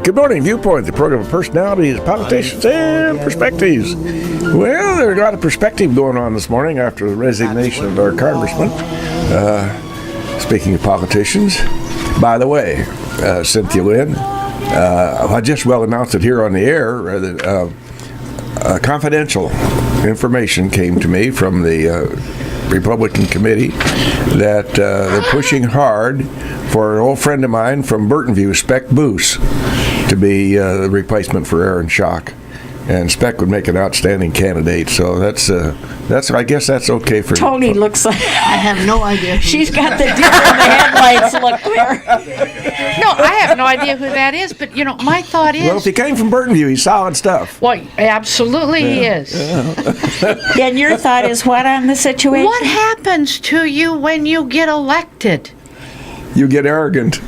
Good morning, Viewpoint, the program of personalities, politicians, and perspectives. Well, there's a lot of perspective going on this morning after the resignation of our congressman. Speaking of politicians, by the way, Cynthia Lynn, I just announced it here on the air that confidential information came to me from the Republican committee that they're pushing hard for an old friend of mine from Burtonview, Speck Boos, to be the replacement for Aaron Schock. And Speck would make an outstanding candidate, so that's I guess that's okay for Toni looks like I have no idea. She's got the deer in the headlights look there. No, I have no idea who that is, but my thought is. Well, if he came from Burtonview, he's solid stuff. Well, absolutely he is. And your thought is what on the situation? What happens to you when you get elected? You get arrogant.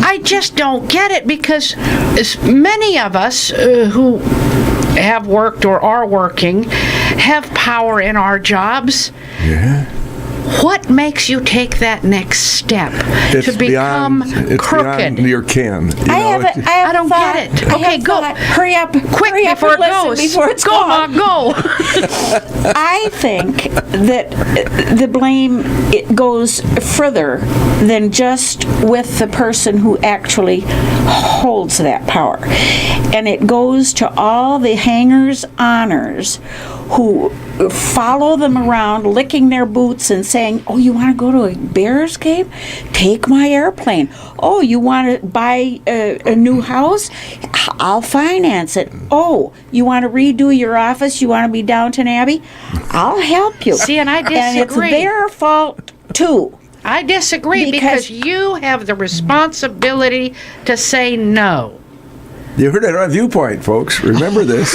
I just don't get it, because as many of us who have worked or are working have power in our jobs. Yeah. What makes you take that next step It's to become beyond, crooked? Beyond your ken. I don't get it. Okay, go. Hurry up. Quick hurry up before it and listen goes. Before it's go, gone. Mom, go. I think that the blame it goes further than just with the person who actually holds that power. And it goes to all the hangers-oners who follow them around, licking their boots and saying, oh, you want to go to a Bears game? Take my airplane. Oh, you want to buy a new house? I'll finance it. Oh, you want to redo your office? You want to be Downton Abbey? I'll help you. See, and I disagree. And it's their fault, too. I disagree because you have the responsibility to say no. You heard it on Viewpoint, folks. Remember this.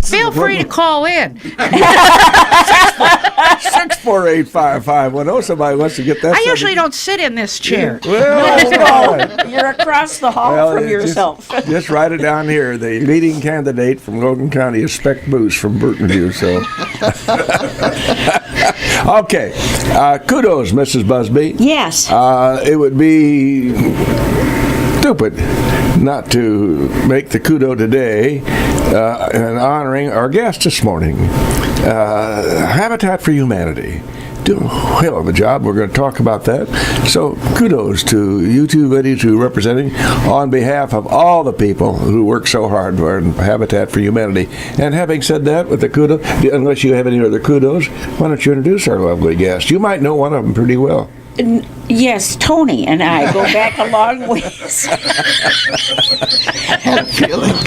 Feel free to call in. 648-5510. Somebody wants to get that. I usually don't sit in this chair. Well, You're across the hall from yourself. Just write it down here. The leading candidate from Logan County is Speck Boos from Burtonview. So, okay. Kudos, Mrs. Busby. Yes. It would be stupid not to make the kudo today in honoring our guest this morning. Habitat for Humanity. Do a hell of a job. We're going to talk about that. So kudos to you two ladies who are representing on behalf of all the people who work so hard for Habitat for Humanity. And having said that, with the kudos, unless you have any other kudos, why don't you introduce our lovely guest? You might know one of them pretty well. Yes, Toni and I go back a long ways.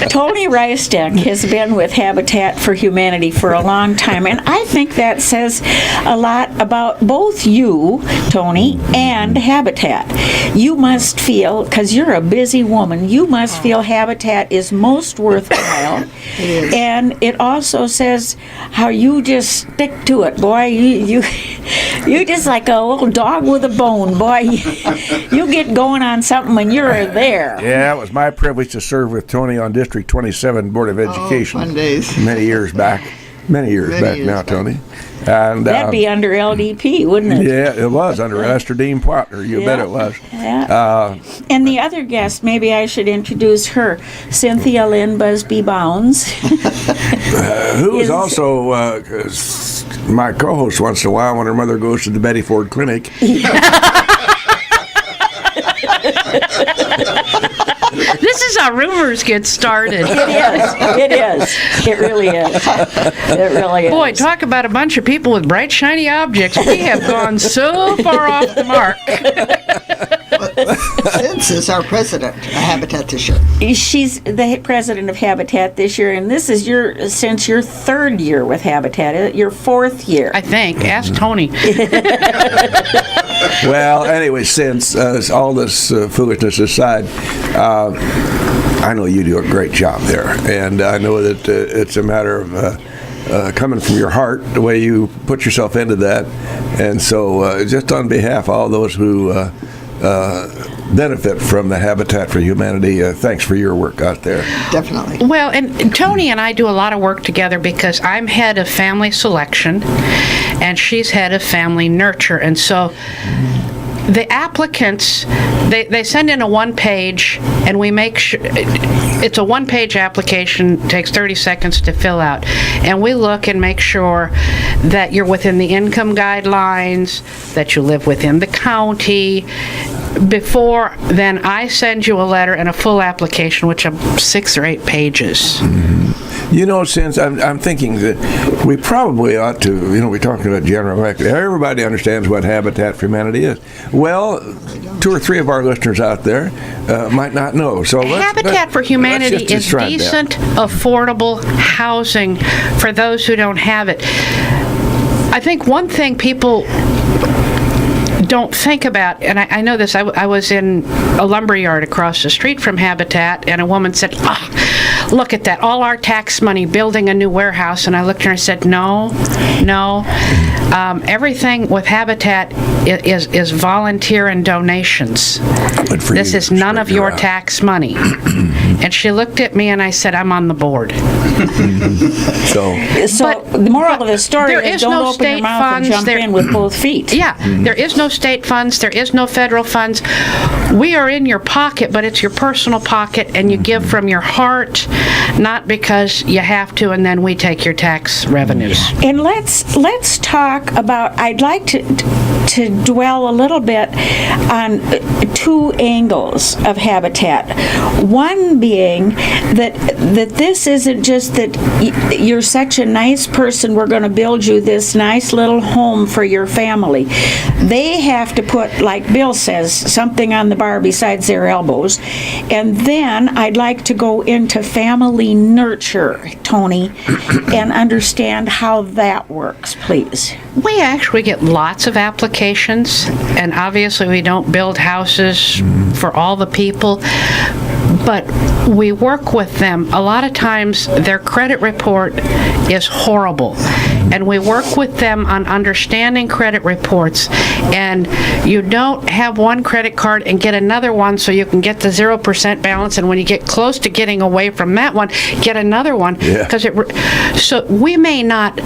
Toni Reifsteck has been with Habitat for Humanity for a long time, and I think that says a lot about both you, Toni, and Habitat. You must feel, because you're a busy woman, you must feel Habitat is most worthwhile. It is. And it also says how you just stick to it, boy. You just like a little dog with a bone, boy. You get going on something and you're there. Yeah, it was my privilege to serve with Toni on District 27 Board of Education. Fun days. Many years back. Many years back now, Toni. And That'd be under LDP, wouldn't it? yeah, it was under Esther Dean Plattner. You bet it was. Yeah. And the other guest, maybe I should introduce her, Cynthia Lynn Busby Bowns. Who is also my co-host once in a while when her mother goes to the Betty Ford Clinic. This is how rumors get started. It is. It really is. It really is. Boy, talk about a bunch of people with bright, shiny objects. We have gone so far off the mark. Cince is our president of Habitat this year. She's the president of Habitat this year, and this is since your third year with Habitat, your fourth year. I think. Ask Toni. Well, anyway, since all this foolishness aside, I know you do a great job there, and I know that it's a matter of coming from your heart, the way you put yourself into that. And so just on behalf of all those who benefit from the Habitat for Humanity, thanks for your work out there. Definitely. Well, and Toni and I do a lot of work together because I'm head of family selection and she's head of family nurture. And so the applicants, they send in a one-page, and we make sure, it's a one-page application, takes 30 seconds to fill out, and we look and make sure that you're within the income guidelines, that you live within the county. Before then, I send you a letter and a full application, which are 6 or 8 pages. You know, since I'm thinking that we probably ought to, we're talking about general electric. Everybody understands what Habitat for Humanity is. Well, 2 or 3 of our listeners out there might not know. So Habitat for Humanity let's just is decent, affordable housing for those who don't have it. I think one thing people don't think about, and I know this, I was in a lumber yard across the street from Habitat, and a woman said, look at that, all our tax money building a new warehouse. And I looked at her and said, no. Everything with Habitat is volunteer and donations. This is none of your tax money. And she looked at me and I said, I'm on the board. So the moral of the story is don't open your mouth and jump in with both feet. Yeah, there is no state funds, there is no federal funds. We are in your pocket, but it's your personal pocket, and you give from your heart, not because you have to, and then we take your tax revenues. And let's talk about, I'd like to dwell a little bit on 2 angles of Habitat. One being that this isn't just that you're such a nice person, we're going to build you this nice little home for your family. They have to put, like Bill says, something on the bar besides their elbows. And then I'd like to go into family nurture, Toni, and understand how that works, please. We actually get lots of applications, and obviously we don't build houses for all the people, but we work with them. A lot of times their credit report is horrible, and we work with them on understanding credit reports. And you don't have one credit card and get another one so you can get the 0% balance, and when you get close to getting away from that one, get another one. Yeah. So we may not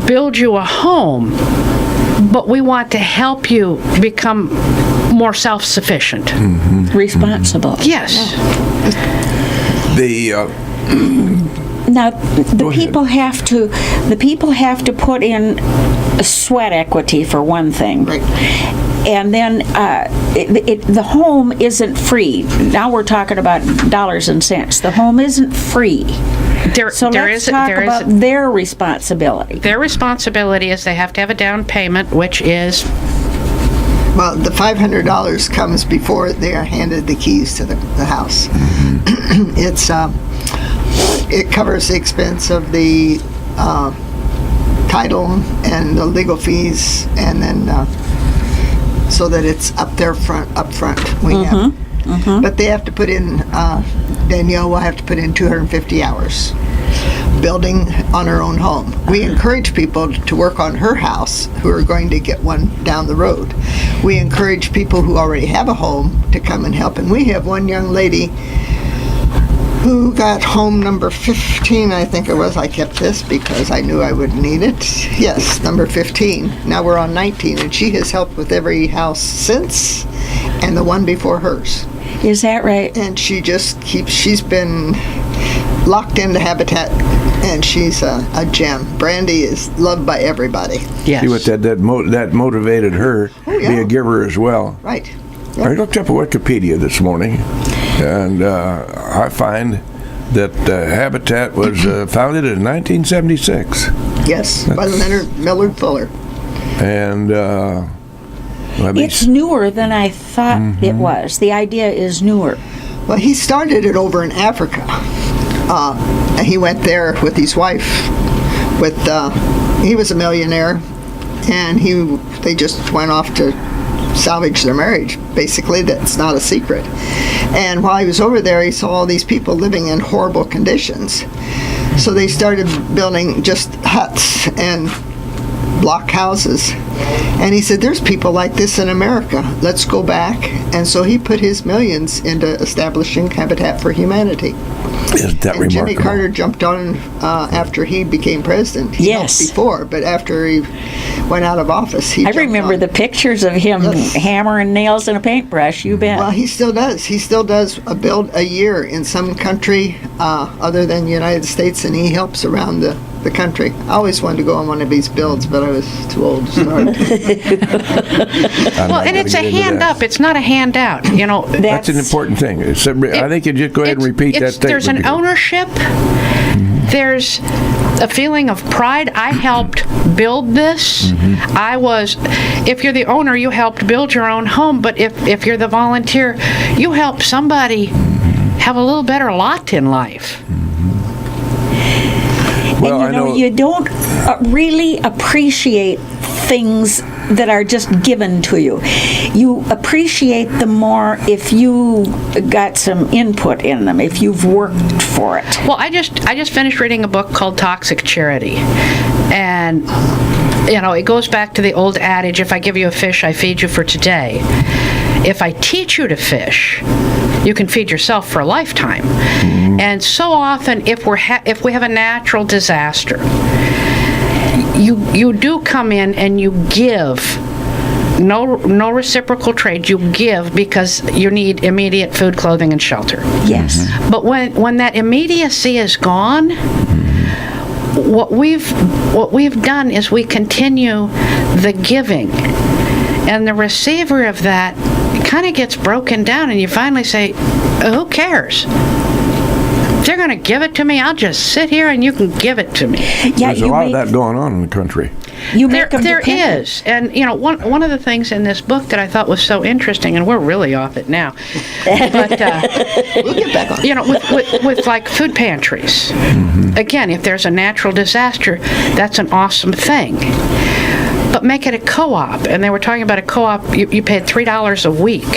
build you a home, but we want to help you become more self-sufficient. Responsible. Yes. Now, the people have to put in sweat equity for one thing. Right. And then the home isn't free. Now we're talking about dollars and cents. The home isn't free. So let's talk about their responsibility. Their responsibility is they have to have a down payment, which is... Well, the $500 comes before they are handed the keys to the house. It covers the expense of the title and the legal fees, and then so that it's up front. But they have to put in, Danielle will have to put in 250 hours building on her own home. We encourage people to work on her house who are going to get one down the road. We encourage people who already have a home to come and help. And we have one young lady who got home number 15, I think it was. I kept this because I knew I would need it. Yes, number 15. Now we're on 19, and she has helped with every house since, and the one before hers. Is that right? And she just she's been locked into Habitat, and she's a gem. Brandy is loved by everybody. Yes. See what that motivated her to be a giver as well. Right. Yep. I looked up Wikipedia this morning, and I find that Habitat was founded in 1976. Yes, by Leonard Millard Fuller. And it's newer than I thought it was. The idea is newer. Well, he started it over in Africa. He went there with his wife. He was a millionaire, and they just went off to salvage their marriage. Basically, that's not a secret. And while he was over there, he saw all these people living in horrible conditions. So they started building just huts and block houses. And he said, there's people like this in America. Let's go back. And so he put his millions into establishing Habitat for Humanity. Isn't that And Jimmy remarkable? Carter jumped on after he became president. He Yes. helped before, but after he went out of office, he I jumped remember on. the pictures of him Yes. hammering nails in a paintbrush. You bet. Well, he still does. He still does a build a year in some country other than the United States, and he helps around the country. I always wanted to go on one of these builds, but I was too old to start. Well, and it's a hand up. It's not a handout. You know, That's an important thing. I think you just go ahead and repeat that statement. There's an ownership. There's a feeling of pride. I helped build this. If you're the owner, you helped build your own home. But if you're the volunteer, you help somebody have a little better lot in life. Well, and you don't really appreciate things that are just given to you. You appreciate them more if you got some input in them, if you've worked for it. Well, I just finished reading a book called Toxic Charity, and you know, it goes back to the old adage: if I give you a fish, I feed you for today. If I teach you to fish, you can feed yourself for a lifetime. And so often, if we have a natural disaster, you do come in and you give. No reciprocal trade. You give because you need immediate food, clothing, and shelter. Yes. But when that immediacy is gone, what we've done is we continue the giving, and the receiver of that kind of gets broken down, and you finally say, who cares? If they're going to give it to me, I'll just sit here and you can give it to me. Yeah, There's a lot of that going on in the country. You make them There dependent. is. And, you know, one of the things in this book that I thought was so interesting, and we're really off it now, but, We'll get back on. you know, with like food pantries, again, if there's a natural disaster, that's an awesome thing. But make it a co-op. And they were talking about a co-op, you paid $3 a week.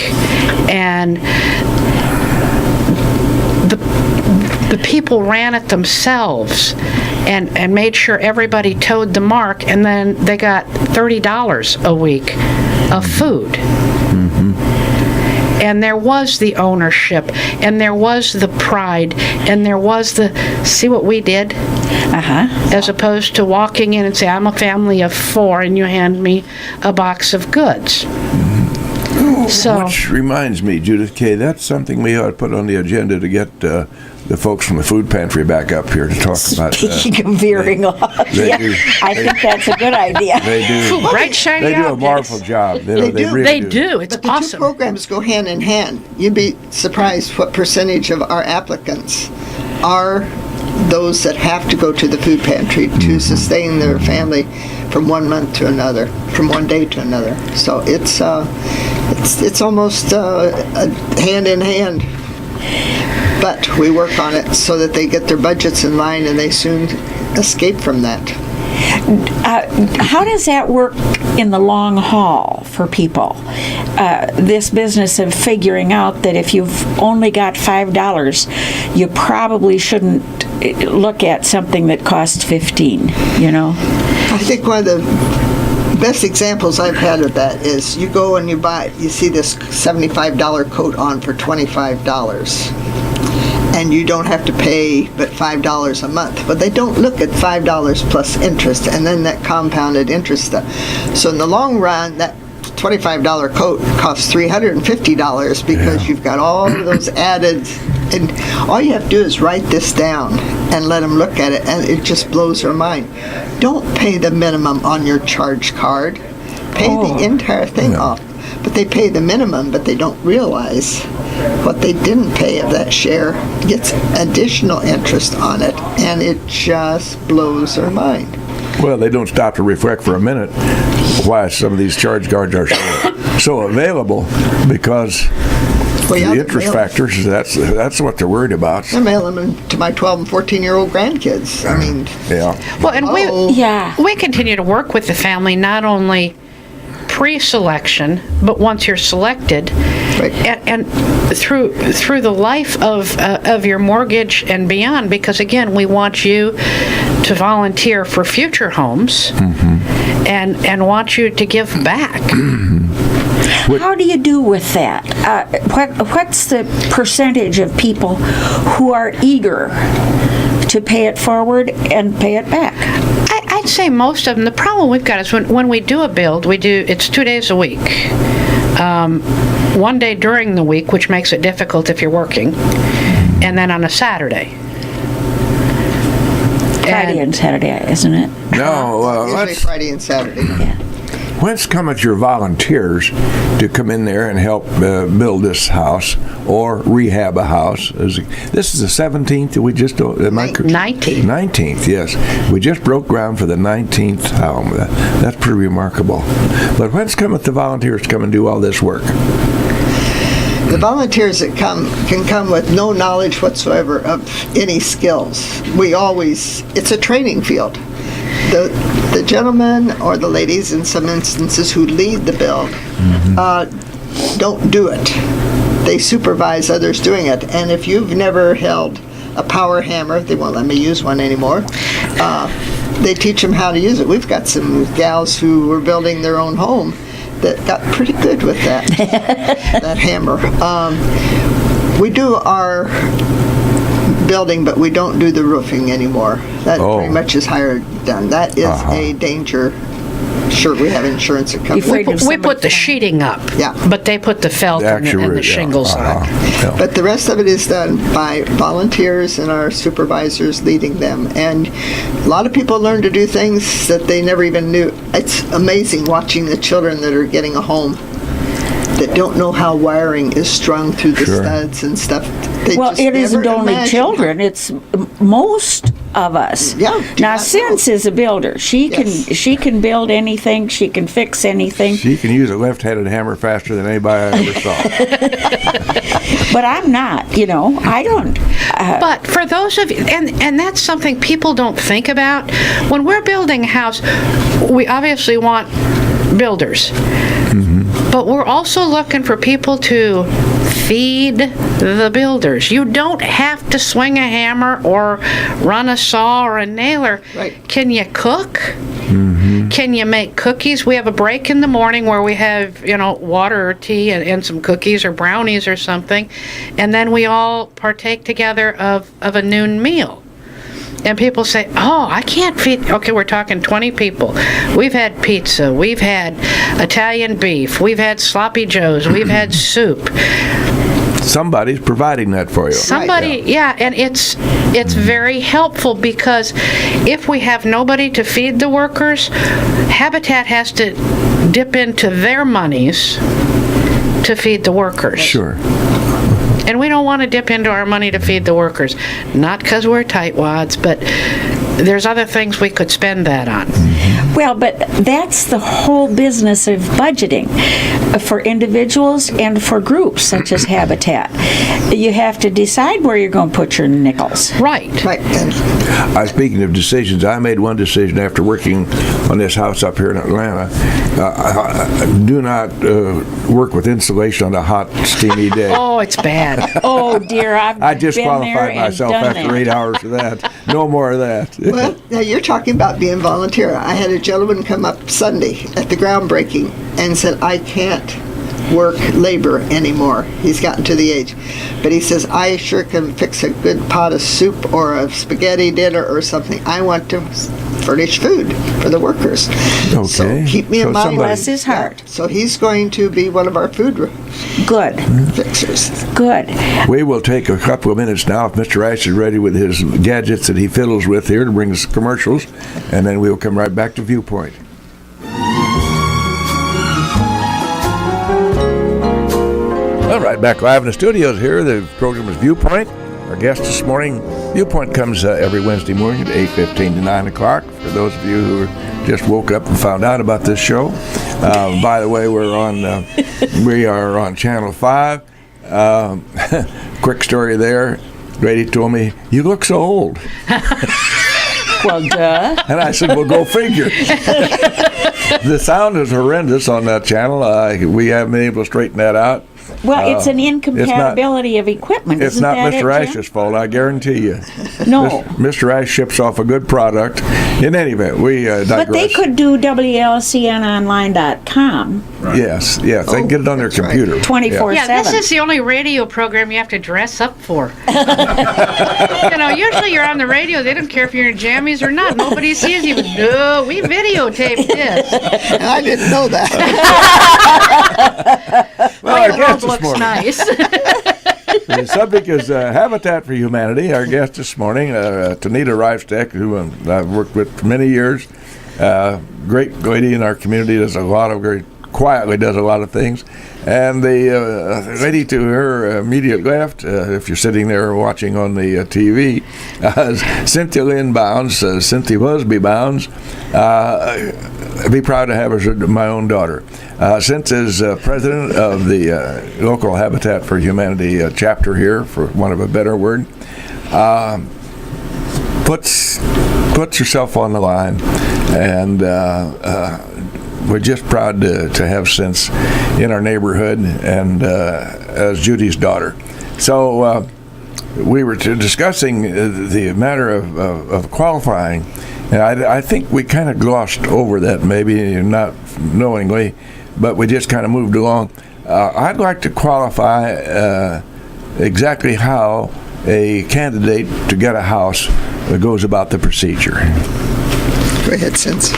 And the people ran it themselves and made sure everybody towed the mark, and then they got $30 a week of food. And there was the ownership, and there was the pride, and there was the, see what we did? As opposed to walking in and say, I'm a family of 4, and you hand me a box of goods. So, Which reminds me, Judith K., that's something we ought to put on the agenda to get the folks from the food pantry back up here to talk about. Speaking of veering off, they do. I think that's a good idea. They do. bright, shiny They do a objects. marvel job. They do. really They do. It's But the awesome. two programs go hand in hand. You'd be surprised what percentage of our applicants are those that have to go to the food pantry to sustain their family from 1 month to another, from one day to another. So it's almost a hand in hand. But we work on it so that they get their budgets in line and they soon escape from that. How does that work in the long haul for people? This business of figuring out that if you've only got $5, you probably shouldn't look at something that costs $15, you know? I think one of the best examples I've had of that is you go and you see this $75 coat on for $25. And you don't have to pay but $5 a month. But they don't look at $5 plus interest and then that compounded interest stuff. So in the long run, that $25 coat costs $350 because you've got all of those added, and all you have to do is write this down and let them look at it, and it just blows their mind. Don't pay the minimum on your charge card. Pay the entire thing off. But they pay the minimum, but they don't realize what they didn't pay of that share gets additional interest on it, and it just blows their mind. Well, they don't stop to reflect for a minute why some of these charge cards are so available, because the interest factors, that's what they're worried about. I mail them to my 12 and 14-year-old grandkids. I mean, well, and we continue to work with the family, not only pre-selection, but once you're selected, right. and through the life of your mortgage and beyond, because again, we want you to volunteer for future homes and want you to give back. How do you do with that? What's the percentage of people who are eager to pay it forward and pay it back? I'd say most of them. The problem we've got is when we do a build, it's 2 days a week. 1 day during the week, which makes it difficult if you're working, and then on a Saturday. Friday and Saturday, isn't it? No, Usually Friday and Saturday. Yeah. whence cometh your volunteers to come in there and help build this house or rehab a house? This is the 17th. We just 19th. Yes, we just broke ground for the 19th home. That's pretty remarkable. But whence cometh the volunteers to come and do all this work? The volunteers that can come with no knowledge whatsoever of any skills. It's a training field. The gentlemen or the ladies, in some instances, who lead the build, don't do it. They supervise others doing it. And if you've never held a power hammer, they won't let me use one anymore, they teach them how to use it. We've got some gals who were building their own home that got pretty good with that that hammer. We do our building, but we don't do the roofing anymore. That pretty much is hired done. That is a danger. Sure, we have insurance that covers it. We put the sheeting up, but they put the felt and the shingles on. Yeah. But the rest of it is done by volunteers and our supervisors leading them. And a lot of people learn to do things that they never even knew. It's amazing watching the children that are getting a home that don't know how wiring is strung through the studs and stuff. Well, it isn't only children; it's most of us. Yeah. Now, Cince is a builder. She can build anything. She can fix anything. She can use a left-handed hammer faster than anybody I ever saw. But I'm not. I don't. But for those of you, and that's something people don't think about. When we're building a house, we obviously want builders. But we're also looking for people to feed the builders. You don't have to swing a hammer or run a saw or a nailer. Right. Can you cook? Can you make cookies? We have a break in the morning where we have, water or tea and some cookies or brownies or something. And then we all partake together of a noon meal. And people say, I can't feed. Okay, we're talking 20 people. We've had pizza. We've had Italian beef. We've had sloppy joes. We've had soup. Somebody's providing that for you. Somebody, and it's very helpful because if we have nobody to feed the workers, Habitat has to dip into their monies to feed the workers. Sure. And we don't want to dip into our money to feed the workers. Not because we're tightwads, but there's other things we could spend that on. Well, but that's the whole business of budgeting for individuals and for groups such as Habitat. You have to decide where you're going to put your nickels. Right. Speaking of decisions, I made one decision after working on this house up here in Atlanta. Do not work with insulation on a hot, steamy day. Oh, it's bad. Oh, dear, I disqualified myself after 8 hours of that. No more of that. Well, now you're talking about being volunteer. I had a gentleman come up Sunday at the groundbreaking and said, I can't work labor anymore. He's gotten to the age. But he says, I sure can fix a good pot of soup or a spaghetti dinner or something. I want to furnish food for the workers. Okay. So keep me in mind. Bless his heart. So he's going to be one of our food Good. fixers. Good. We will take a couple of minutes now if Mr. Rice is ready with his gadgets that he fiddles with here to bring us commercials, and then we'll come right back to Viewpoint. All right, back live in the studios here. The program is Viewpoint. Our guest this morning, Viewpoint comes every Wednesday morning at 8:15 to 9 o'clock. For those of you who just woke up and found out about this show, by the way, we are on Channel 5. Quick story there. Grady told me, "You look so old." Well, duh. And I said, well, go figure. The sound is horrendous on that channel. We haven't been able to straighten that out. Well, it's an incompatibility of equipment. It's Isn't not that Mr. it, Rice's Jim? fault, I guarantee you. No. Mr. Rice ships off a good product. In any event, we digress. But they could do WLCNonline.com. Yes, they can get it on their that's right. computer. 24/7. Yeah, this is the only radio program you have to dress up for. Usually you're on the radio, they don't care if you're in jammies or not. Nobody sees you. No, we videotaped this. And I didn't know that. Well, our The guest world this looks morning. nice. The subject is Habitat for Humanity. Our guest this morning, Toni Reifsteck, who I've worked with for many years. Great lady in our community, very quietly does a lot of things. And the lady to her immediate left, if you're sitting there watching on the TV, is Cynthia Lynn Bowns, Cynthia Busby Bowns. I'd be proud to have her as my own daughter. Cince is president of the local Habitat for Humanity chapter here, for want of a better word. Puts herself on the line, and we're just proud to have Cince in our neighborhood and as Judy's daughter. So we were discussing the matter of qualifying, and I think we kind of glossed over that, maybe not knowingly, but we just kind of moved along. I'd like to qualify exactly how a candidate to get a house goes about the procedure. Go ahead, Cince.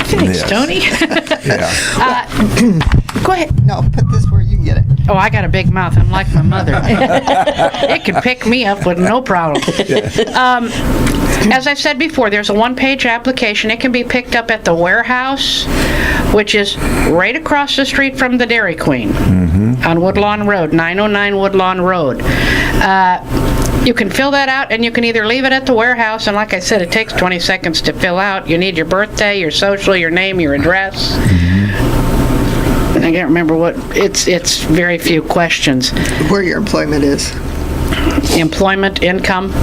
Thanks, Yes. Toni. Yeah. Go ahead. No, put this where you can get it. Oh, I got a big mouth. I'm like my mother. It can pick me up with no problem. As I said before, there's a one-page application. It can be picked up at the warehouse, which is right across the street from the Dairy Queen on Woodlawn Road, 909 Woodlawn Road. You can fill that out, and you can either leave it at the warehouse, and like I said, it takes 20 seconds to fill out. You need your birthday, your social, your name, your address. I can't remember what, it's very few questions. Where your employment is. Employment, income,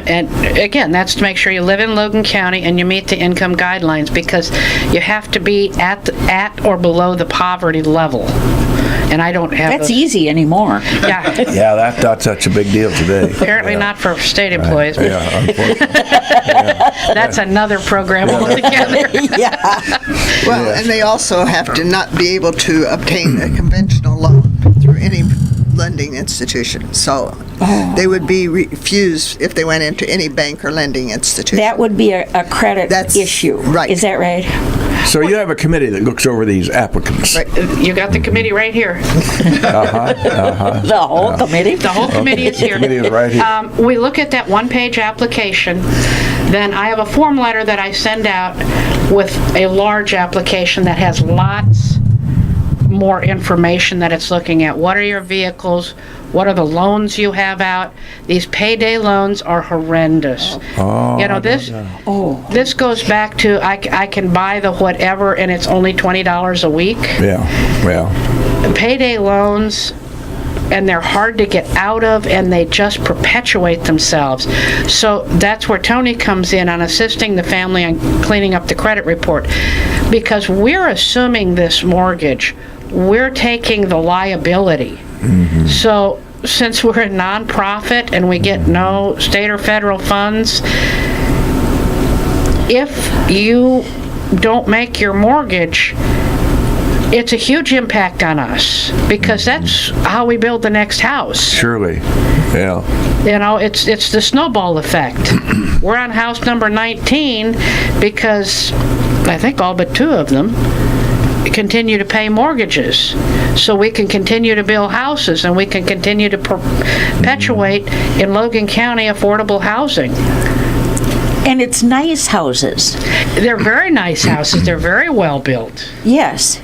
and again, that's to make sure you live in Logan County and you meet the income guidelines, because you have to be at or below the poverty level. And I don't have That's easy anymore. Yeah. Yeah, that's not such a big deal today. Apparently not for state employees. But Yeah, unfortunately. that's another program altogether. Well, and they also have to not be able to obtain a conventional loan through any lending institution. So they would be refused if they went into any bank or lending institution. That would be a credit issue. right. Is that right? So you have a committee that looks over these applicants. Right. You got the committee right here. The whole committee? The whole committee is here. Committee is right here. We look at that one-page application. Then I have a form letter that I send out with a large application that has lots more information that it's looking at. What are your vehicles? What are the loans you have out? These payday loans are horrendous. This goes back to I can buy the whatever and it's only $20 a week. Yeah. Payday loans, and they're hard to get out of, and they just perpetuate themselves. So that's where Toni comes in on assisting the family on cleaning up the credit report, because we're assuming this mortgage. We're taking the liability. So since we're a nonprofit and we get no state or federal funds, if you don't make your mortgage, it's a huge impact on us, because that's how we build the next house. Surely. Yeah. It's the snowball effect. We're on house number 19 because I think all but 2 of them continue to pay mortgages, so we can continue to build houses and we can continue to perpetuate in Logan County affordable housing. And it's nice houses. They're very nice houses. They're very well built. Yes.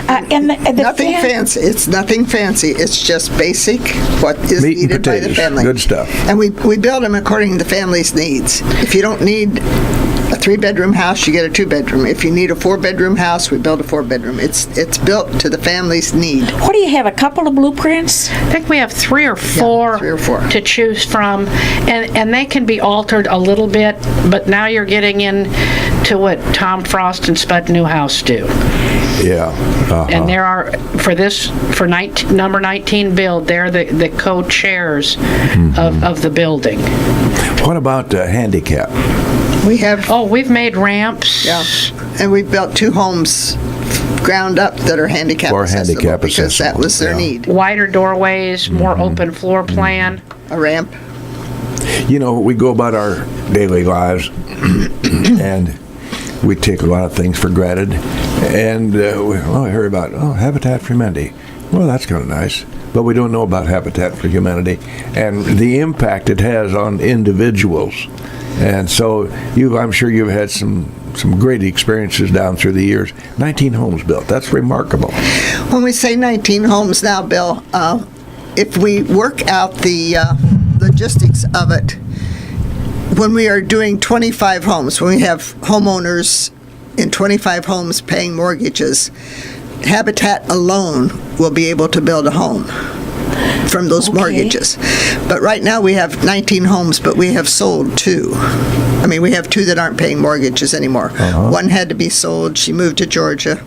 And the Nothing fancy. It's nothing fancy. It's just basic, what is Meat and needed by the potatoes. family. Good stuff. And we build them according to the family's needs. If you don't need a 3-bedroom house, you get a 2-bedroom. If you need a 4-bedroom house, we build a 4-bedroom. It's built to the family's need. What do you have, a couple of blueprints? I think we have 3 or 4, 3 or 4 to choose from, and they can be altered a little bit, but now you're getting in to what Tom Frost and Spud Newhouse do. Yeah. And there are, for number 19 build, they're the co-chairs of the building. What about handicap? We have, We've made ramps. yeah, and we built 2 homes ground up that are handicap For accessible handicap because that accessible, was their yeah. need. Wider doorways, more open floor plan. A ramp. You know, we go about our daily lives and we take a lot of things for granted. And I heard about, Habitat for Humanity. Well, that's kind of nice. But we don't know about Habitat for Humanity and the impact it has on individuals. And so I'm sure you've had some great experiences down through the years. 19 homes built. That's remarkable. When we say 19 homes now, Bill, if we work out the logistics of it, when we are doing 25 homes, when we have homeowners in 25 homes paying mortgages, Habitat alone will be able to build a home from those mortgages. But right now we have 19 homes, but we have sold 2. I mean, we have 2 that aren't paying mortgages anymore. One had to be sold. She moved to Georgia.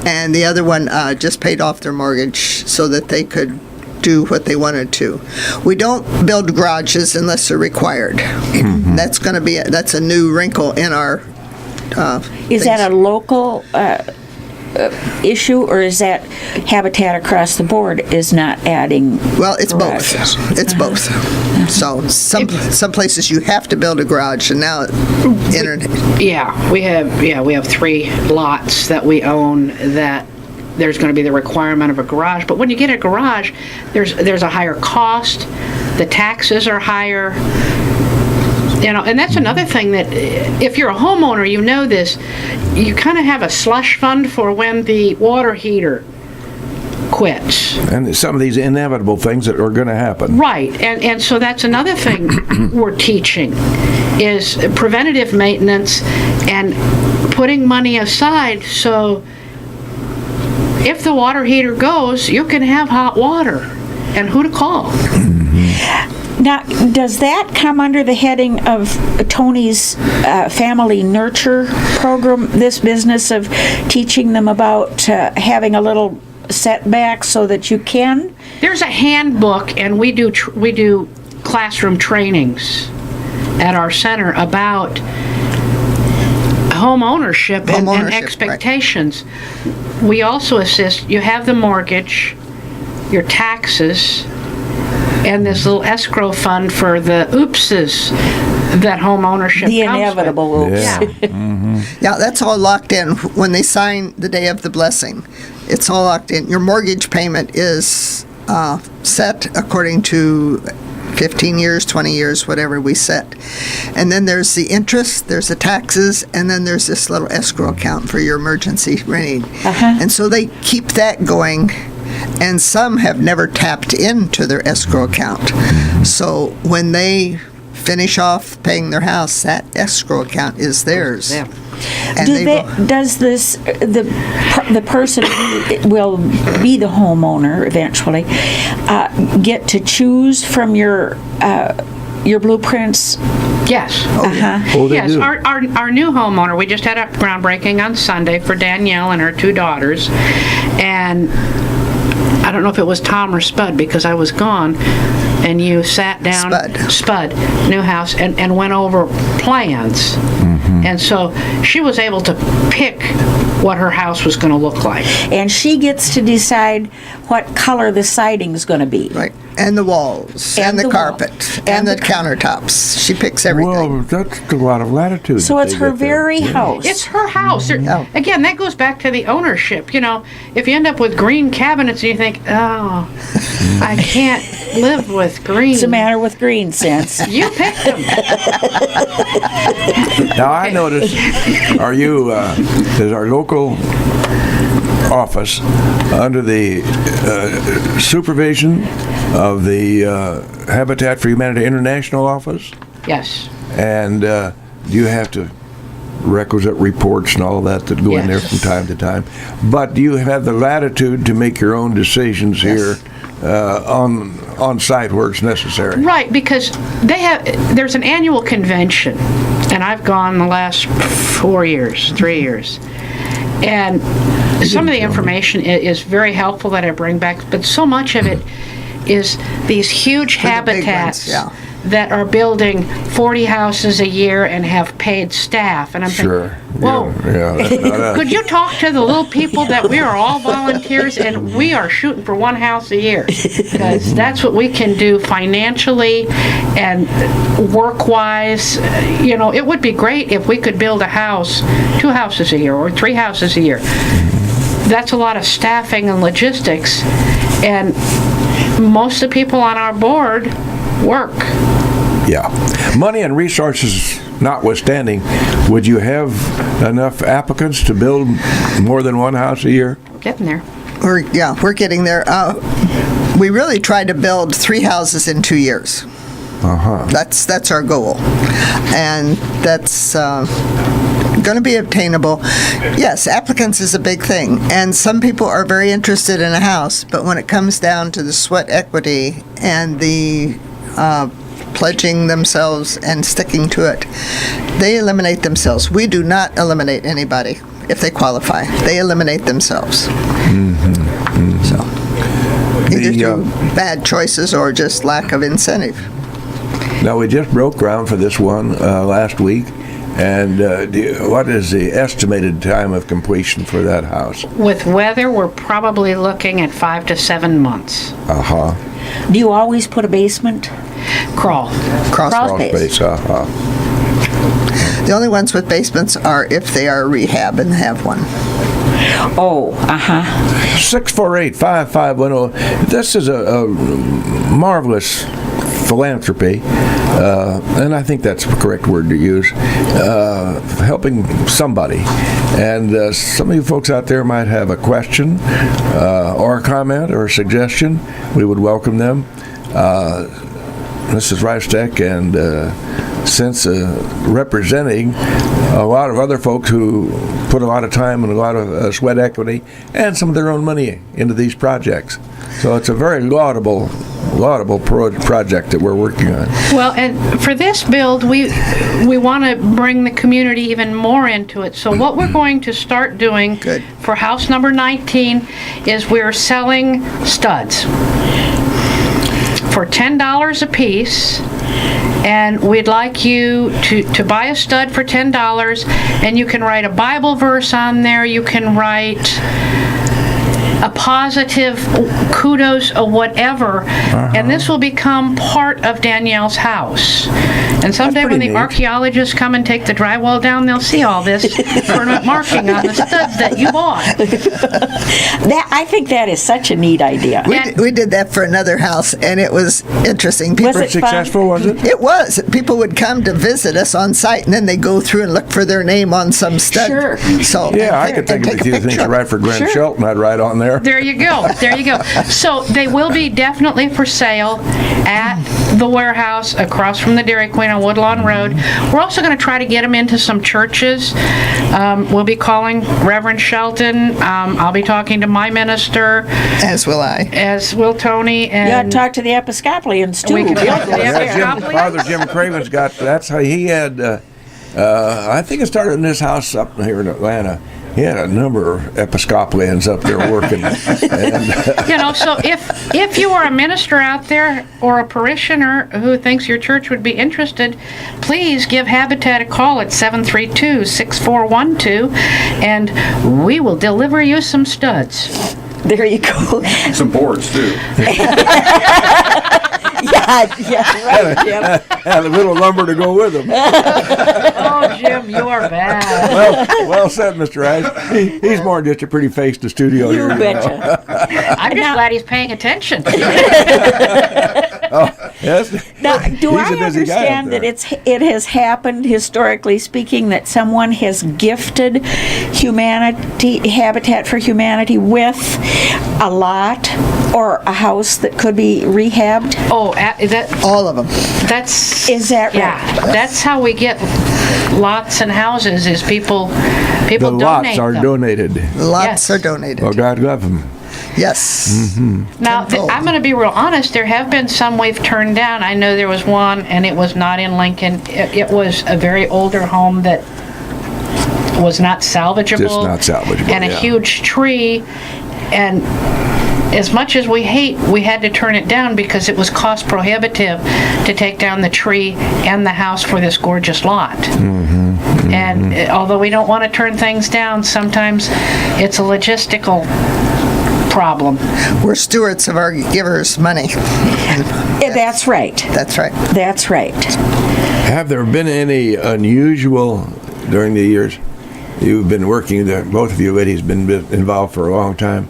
And the other one just paid off their mortgage so that they could do what they wanted to. We don't build garages unless they're required. That's going to be that's a new wrinkle in our Is that a local issue, or is that Habitat across the board is not adding? Well, it's garages? both. It's both. So some places you have to build a garage, and now We have 3 lots that we own that there's going to be the requirement of a garage. But when you get a garage, there's a higher cost. The taxes are higher. You know, and that's another thing that if you're a homeowner, you know this, you kind of have a slush fund for when the water heater quits. And some of these inevitable things that are going to happen. Right, and so that's another thing we're teaching is preventative maintenance and putting money aside so if the water heater goes, you can have hot water and who to call. Now, does that come under the heading of Toni's family nurture program, this business of teaching them about having a little setback so that you can? There's a handbook, and we do classroom trainings at our center about home ownership and expectations. Right. We also assist, you have the mortgage, your taxes, and this little escrow fund for the oopses that home ownership the comes inevitable with. oops. Yeah. Yeah, that's all locked in. When they sign the day of the blessing, it's all locked in. Your mortgage payment is set according to 15 years, 20 years, whatever we set. And then there's the interest, there's the taxes, and then there's this little escrow account for your emergency need. And so they keep that going. And some have never tapped into their escrow account. So when they finish off paying their house, that escrow account is theirs. Yeah. And does the person who will be the homeowner eventually get to choose from your blueprints? Yes. Oh, they Yes, do. our new homeowner, we just had a groundbreaking on Sunday for Danielle and her 2 daughters. And I don't know if it was Tom or Spud because I was gone, and you sat down, Spud, new house, and went over plans. And so she was able to pick what her house was going to look like. And she gets to decide what color the siding's going to be. Right. And the walls, and the carpet, and the countertops. She picks everything. Well, that's a lot of latitude. So it's her very house. It's her house. Again, that goes back to the ownership. You know, if you end up with green cabinets and you think, oh, I can't live with green. What's the matter with green, Cince? You picked them. Now, I noticed, is our local office under the supervision of the Habitat for Humanity International office? Yes. And do you have to requisite reports and all that go in there from time to time? But do you have the latitude to make your own decisions here on site where it's necessary? Right, because there's an annual convention and I've gone the last 3 years. And some of the information is very helpful that I bring back, but so much of it is these huge the big ones, habitats yeah. that are building 40 houses a year and have paid staff. And I'm Sure. thinking, whoa. Yeah, that's not us. Could you talk to the little people that we are all volunteers and we are shooting for one house a year? Because that's what we can do financially and work-wise. You know, it would be great if we could build a house, 2 houses a year or 3 houses a year. That's a lot of staffing and logistics. And most of the people on our board work. Yeah. Money and resources notwithstanding, would you have enough applicants to build more than one house a year? Getting there. We're getting there. We really tried to build 3 houses in 2 years. Uh-huh. That's our goal, and that's going to be obtainable. Yes, applicants is a big thing, and some people are very interested in a house, but when it comes down to the sweat equity and the pledging themselves and sticking to it, they eliminate themselves. We do not eliminate anybody if they qualify. They eliminate themselves. So either through bad choices or just lack of incentive. Now, we just broke ground for this one last week, and what is the estimated time of completion for that house? With weather, we're probably looking at 5 to 7 months. Uh-huh. Do you always put a basement? Crawl. Crawl space. Uh-huh. The only ones with basements are if they are rehab and have one. Oh, 648-5510. This is a marvelous philanthropy, and I think that's the correct word to use, helping somebody. And some of you folks out there might have a question or a comment or a suggestion. We would welcome them. Mrs. Reifsteck and Cince representing a lot of other folks who put a lot of time and a lot of sweat equity and some of their own money into these projects. So it's a very laudable project that we're working on. Well, and for this build, we want to bring the community even more into it. So what we're going to start doing for house number 19 is we're selling studs for $10 a piece, and we'd like you to buy a stud for $10, and you can write a Bible verse on there, you can write a positive kudos or whatever, and this will become part of Danielle's house. And someday when the archaeologists come and take the drywall down, they'll see all this permanent marking on the studs that you bought. I think that is such a neat idea. We did that for another house, and it was interesting. Was it successful, was it? It was. People would come to visit us on site, and then they go through and look for their name on some stud. Sure. So Yeah, I could think of a few things to write for Grant Shelton I'd write on there. There you go. There you go. So they will be definitely for sale at the warehouse across from the Dairy Queen on Woodlawn Road. We're also going to try to get them into some churches. We'll be calling Reverend Shelton. I'll be talking to my minister. As will I. As will Toni. You ought to And talk to the Episcopalians, too. we can talk to the Father Episcopalians. Jim Craven's got, that's how he had, I think it started in this house up here in Atlanta. He had a number of Episcopalians up there working. And, You know, so if you are a minister out there or a parishioner who thinks your church would be interested, please give Habitat a call at 732-6412, and we will deliver you some studs. There you go. Some boards, too. Yeah, right, Jim. and a little lumber to go with them. Oh, Jim, you are bad. Well said, Mr. Rice. He's more than just a pretty face in the studio You here. betcha. I'm just glad he's paying attention. Yes. Now, do He's I a busy guy up understand that there. it has happened, historically speaking, that someone has gifted Habitat for Humanity with a lot or a house that could be rehabbed? Oh, All of them. that's... Is that Yeah, right? that's how we get lots and houses, is people The donate lots are them. donated. Lots Yes. are donated. Well, God love them. Yes. Now, Tenfold. I'm going to be real honest, there have been some we've turned down. I know there was one, and it was not in Lincoln. It was a very older home that was not salvageable. Just not salvageable, And a yeah. huge tree, and as much as we had to turn it down because it was cost prohibitive to take down the tree and the house for this gorgeous lot. And although we don't want to turn things down, sometimes it's a logistical problem. We're stewards of our givers' money. That's right. That's right. That's right. Have there been any unusual during the years you've been working there? Both of you ladies been involved for a long time.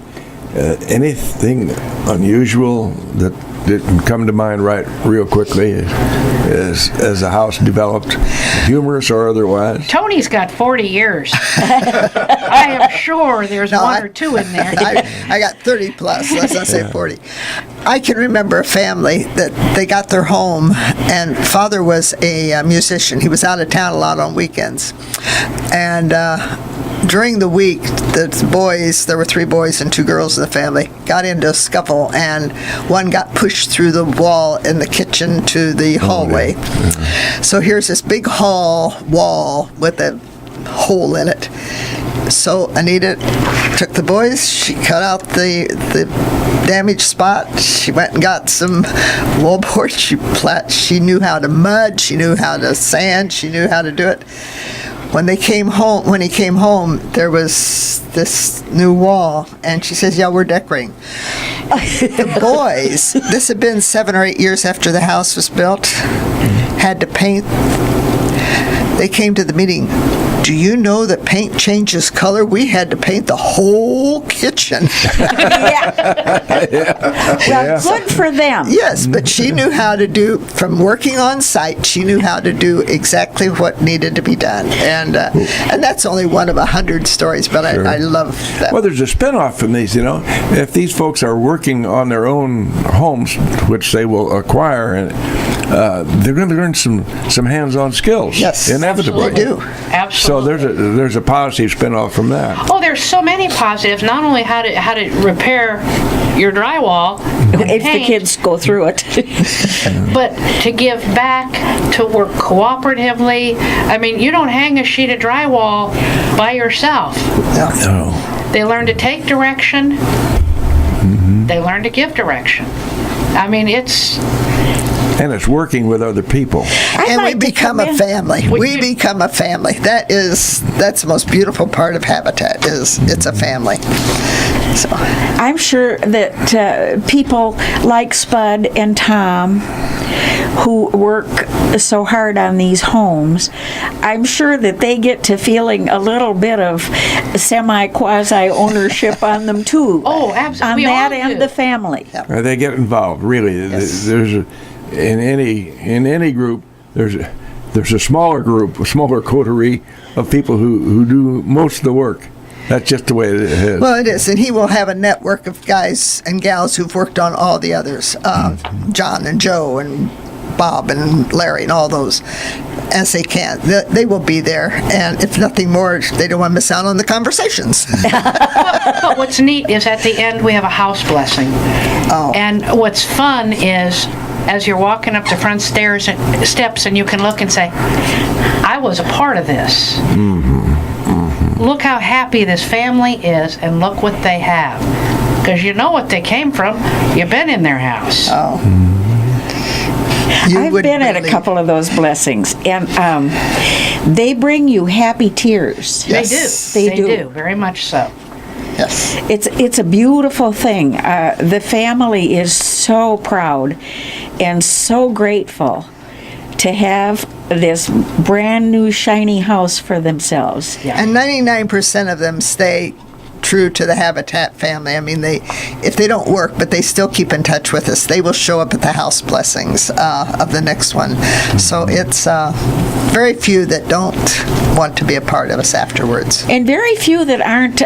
Anything unusual that didn't come to mind right real quickly as the house developed, humorous or otherwise? Tony's got 40 years. I am sure there's one or two in there. I got 30 plus, let's not say 40. I can remember a family that they got their home, and father was a musician. He was out of town a lot on weekends. And during the week, the boys, there were 3 boys and 2 girls in the family, got into a scuffle, and one got pushed through the wall in the kitchen to the hallway. So here's this big wall with a hole in it. So Anita took the boys, she cut out the damaged spot, she went and got some wallboard, she knew how to mud, she knew how to sand, she knew how to do it. When he came home, there was this new wall, and she says, "Yeah, we're decorating." The boys, this had been 7 or 8 years after the house was built, had to paint. They came to the meeting. "Do you know that paint changes color? We had to paint the whole kitchen." Well, good for them. Yes, but she knew how to do, from working on site, she knew how to do exactly what needed to be done. And that's only one of 100 stories, but I love that. Well, there's a spinoff from these, If these folks are working on their own homes, which they will acquire, and they're going to learn some hands-on skills. Yes, inevitably. they do. Absolutely. So there's a positive spinoff from that. Oh, there's so many positives. Not only how to repair your drywall, and If the paint, kids go through it. but to give back, to work cooperatively. I mean, you don't hang a sheet of drywall by yourself. No. They learn to take direction. They learn to give direction. I mean, it's And it's working with other people. And we become a family. We become a family. That's the most beautiful part of Habitat, is it's a family. So I'm sure that people like Spud and Tom, who work so hard on these homes, I'm sure that they get to feeling a little bit of semi-quasi ownership on them too. Oh, absolutely. On We all that and do. the family. They get involved, really. Yes. In any group, there's a smaller group, a smaller coterie of people who do most of the work. That's just the way it is. well, it is, and he will have a network of guys and gals who've worked on all the others, John and Joe and Bob and Larry and all those, as they can. They will be there, and if nothing more, they don't want to miss out on the conversations. But what's neat is at the end we have a house blessing. Oh. And what's fun is as you're walking up the front steps and you can look and say, I was a part of this. Look how happy this family is, and look what they have. Because you know what they came from. You've been in their house. I've been at a couple of those blessings, and they bring you happy tears. Yes. They do. do, very much so. Yes. It's a beautiful thing. The family is so proud and so grateful to have this brand new shiny house for themselves. And 99% of them stay true to the Habitat family. I mean, if they don't work, but they still keep in touch with us, they will show up at the house blessings of the next one. So it's very few that don't want to be a part of us afterwards. And very few that aren't,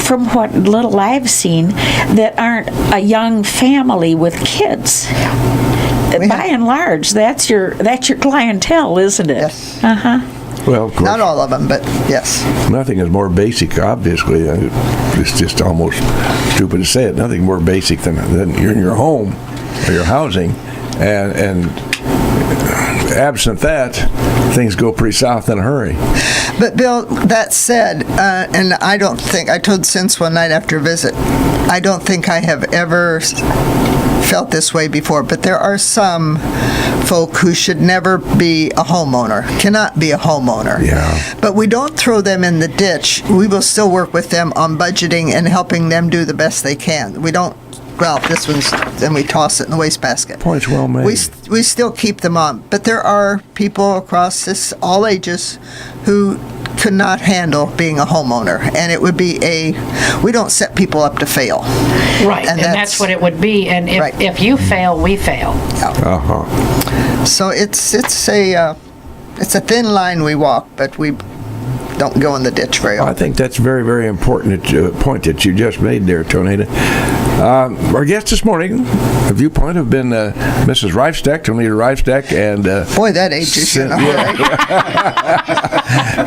from what little I've seen, that aren't a young family with kids. By and large, that's your clientele, isn't it? Yes. Uh-huh. Well, of course. Not all of them, but yes. Nothing is more basic, obviously. It's just almost stupid to say it. Nothing more basic than you're in your home or your housing, and absent that, things go pretty south in a hurry. But Bill, that said, and I told Cince one night after a visit, I don't think I have ever felt this way before, but there are some folk who should never be a homeowner, cannot be a homeowner. Yeah. But we don't throw them in the ditch. We will still work with them on budgeting and helping them do the best they can. We don't, well, this one's, then we toss it in the wastebasket. Point's well made. We still keep them on. But there are people across this, all ages, who could not handle being a homeowner. And it would be we don't set people up to fail. Right, and that's what it would be. And if, Right. if you fail, we fail. Uh-huh. So it's a thin line we walk, but we don't go in the ditch very I often. think that's a very, very important point that you just made there, Toni. Our guests this morning, the Viewpoint, have been Mrs. Reifsteck, Toni Reifsteck, and Boy, that ages you in a hurry.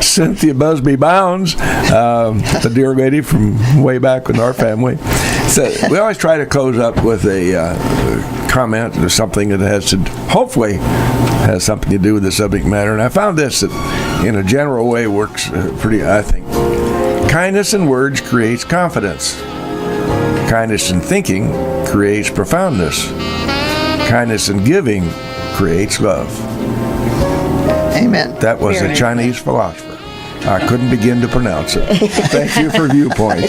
Cynthia Busby Bowns, the dear lady from way back with our family. So we always try to close up with a comment or something that hopefully has something to do with the subject matter. And I found this that, in a general way, works pretty, I think. Kindness in words creates confidence. Kindness in thinking creates profoundness. Kindness in giving creates love. Amen. That was a Chinese philosopher. I couldn't begin to pronounce it. Thank you for Viewpoint.